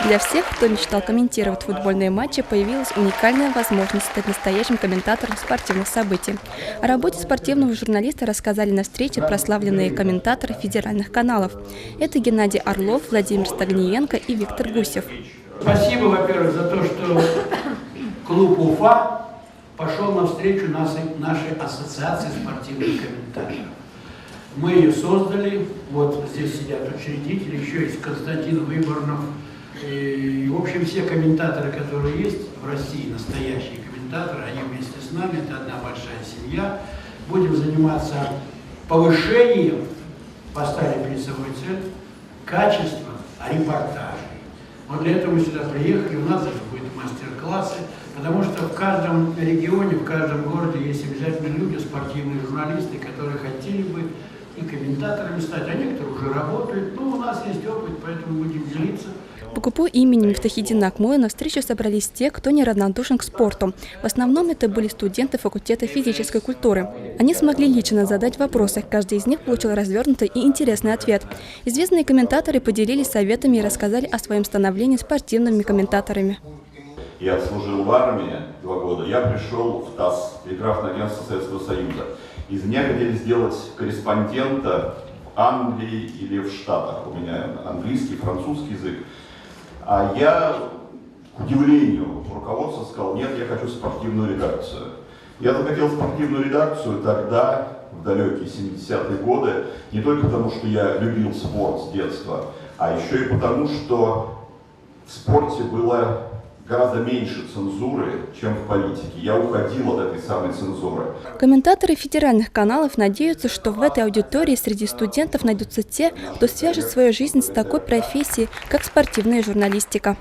Для всех, кто мечтал комментировать футбольные матчи, появилась уникальная возможность стать настоящим комментатором спортивных событий. О работе спортивного журналиста рассказали на встрече прославленные комментаторы федеральных каналов. Это Геннадий Орлов, Владимир Стагниенко и Виктор Гусев. Спасибо, во-первых, за то, что клуб Уфа пошел навстречу нашей ассоциации спортивных комментаторов. Мы ее создали, вот здесь сидят учредители, еще есть Константин Выборнов. И, в общем, все комментаторы, которые есть в России, настоящие комментаторы, они вместе с нами, это одна большая семья. Будем заниматься повышением, поставили перед собой цель, качества репортажей. Вот для этого мы сюда приехали, у нас даже будут мастер-классы, потому что в каждом регионе, в каждом городе есть обязательно люди, спортивные журналисты, которые хотели бы и комментаторами стать, а некоторые уже работают. Ну, у нас есть опыт, поэтому будем делиться. По КУПУ имени Мифтахиддина Акмоя на встречу собрались те, кто неравнодушен к спорту. В основном это были студенты факультета физической культуры. Они смогли лично задать вопросы. Каждый из них получил развернутый и интересный ответ. Известные комментаторы поделились советами и рассказали о своем становлении спортивными комментаторами. Я служил в армии 2 года. Я пришел в ТАСС, телеграфное агентство Советского Союза. Из меня хотели сделать корреспондента в Англии или в Штатах. У меня английский, французский язык. А я, к удивлению руководства, сказал: нет, я хочу спортивную редакцию. Я захотел спортивную редакцию тогда, в далекие 70-е годы, не только потому, что я любил спорт с детства, а еще и потому, что в спорте было гораздо меньше цензуры, чем в политике. Я уходил от этой самой цензуры. Комментаторы федеральных каналов надеются, что в этой аудитории среди студентов найдутся те, кто свяжет свою жизнь с такой профессией, как спортивная журналистика.